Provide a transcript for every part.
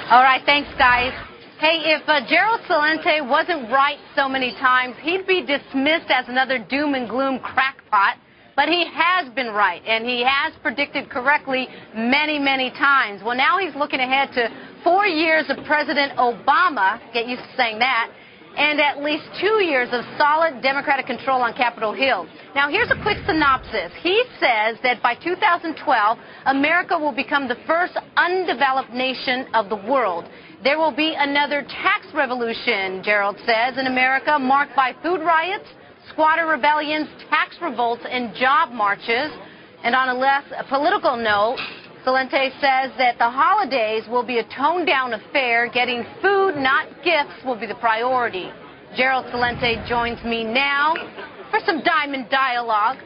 All right, thanks, guys. Hey, if Gerald Celente wasn't right so many times, he'd be dismissed as another doom and gloom crackpot. But he has been right, and he has predicted correctly many, many times. Well, now he's looking ahead to 4 years of President Obama, get used to saying that, and at least 2 years of solid Democratic control on Capitol Hill. Now, here's a quick synopsis. He says that by 2012, America will become the first undeveloped nation of the world. There will be another tax revolution, Gerald says, in America, marked by food riots, squatter rebellions, tax revolts, and job marches. And on a less political note, Celente says that the holidays will be a toned-down affair. Getting food, not gifts, will be the priority. Gerald Celente joins me now for some Diamond Dialogue.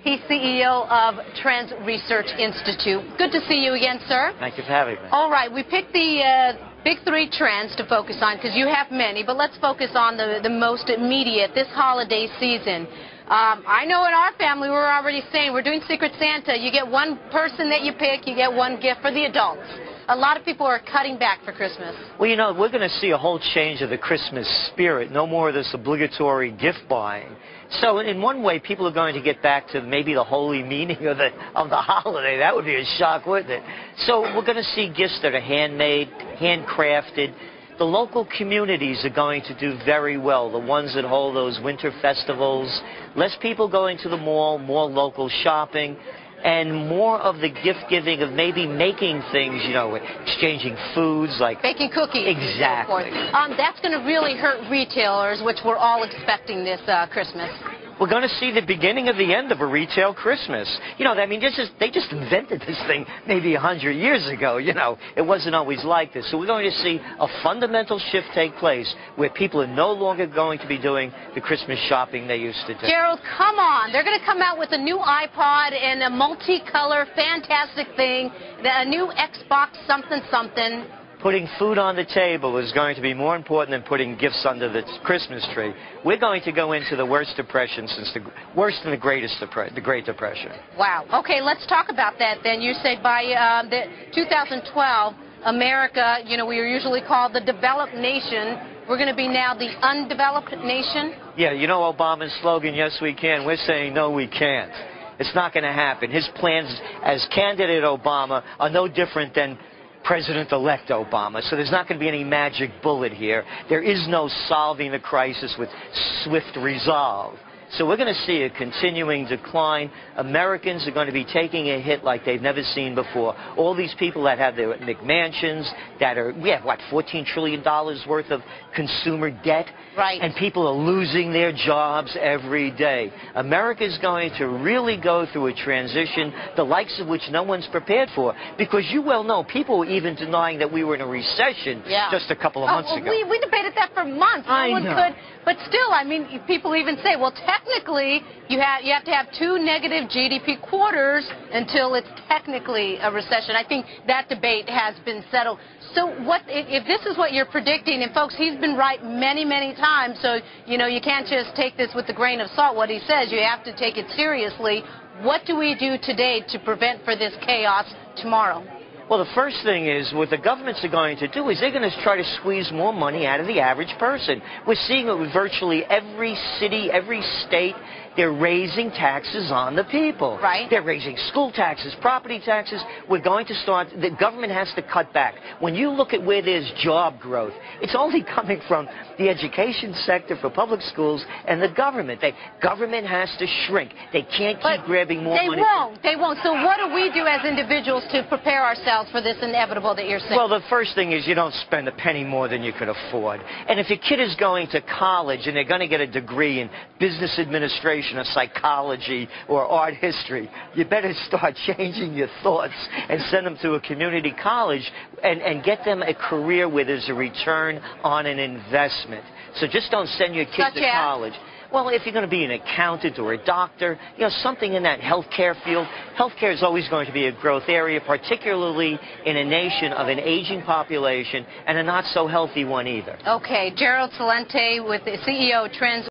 He's CEO of Trends Research Institute. Good to see you again, sir. Thank you for having me. All right, we picked the big three trends to focus on because you have many, but let's focus on the most immediate, this holiday season. I know in our family we're already saying we're doing Secret Santa. You get one person that you pick, you get one gift for the adults. A lot of people are cutting back for Christmas. Well, you know, we're going to see a whole change of the Christmas spirit. No more of this obligatory gift buying. So in one way, people are going to get back to maybe the holy meaning of the holiday. That would be a shock, wouldn't it? So we're going to see gifts that are handmade, handcrafted. The local communities are going to do very well, the ones that hold those winter festivals. Less people going to the mall, more local shopping, and more of the gift-giving of maybe making things, you know, exchanging foods like... baking cookies. Exactly. And so forth. That's going to really hurt retailers, which we're all expecting this Christmas. We're going to see the beginning of the end of a retail Christmas. You know, I mean, they just invented this thing maybe 100 years ago. You know, it wasn't always like this. So we're going to see a fundamental shift take place where people are no longer going to be doing the Christmas shopping they used to do. Gerald, come on. They're going to come out with a new iPod and a multicolor, fantastic thing, a new Xbox something. Putting food on the table is going to be more important than putting gifts under the Christmas tree. We're going to go into the worst depression since worse than the Great Depression. Wow. Okay, let's talk about that then. You say by 2012, America, you know, we are usually called the developed nation. We're going to be now the undeveloped nation? Yeah, you know Obama's slogan, yes we can. We're saying no we can't. It's not going to happen. His plans as candidate Obama are no different than President-elect Obama. So there's not going to be any magic bullet here. There is no solving the crisis with swift resolve. So we're going to see a continuing decline. Americans are going to be taking a hit like they've never seen before. All these people that have their McMansions, that are, we have, what, $14 trillion worth of consumer debt? Right. And people are losing their jobs every day. America is going to really go through a transition, the likes of which no one's prepared for. Because you well know, people were even denying that we were in a recession just a couple of months ago. We debated that for months. I know. Could, but still, I mean, people even say, well, technically, you have to have 2 negative GDP quarters until it's technically a recession. I think that debate has been settled. So what if this is what you're predicting? And folks, he's been right many, many times. So, you know, you can't just take this with a grain of salt, what he says. You have to take it seriously. What do we do today to prevent for this chaos tomorrow? Well, the first thing is what the governments are going to do is they're going to try to squeeze more money out of the average person. We're seeing it with virtually every city, every state. They're raising taxes on the people. Right. They're raising school taxes, property taxes. We're going to start, the government has to cut back. When you look at where there's job growth, it's only coming from the education sector for public schools and the government. Government has to shrink. They can't keep grabbing more money. They won't. So what do we do as individuals to prepare ourselves for this inevitable that you're saying? Well, the first thing is you don't spend a penny more than you could afford. And if your kid is going to college and they're going to get a degree in business administration or psychology or art history, you better start changing your thoughts and send them to a community college and get them a career where there's a return on an investment. So just don't send your kid to college. Well, if you're going to be an accountant or a doctor, you know, something in that healthcare field. Healthcare is always going to be a growth area, particularly in a nation of an aging population and a not so healthy one either. Okay, Gerald Celente with the CEO of Trends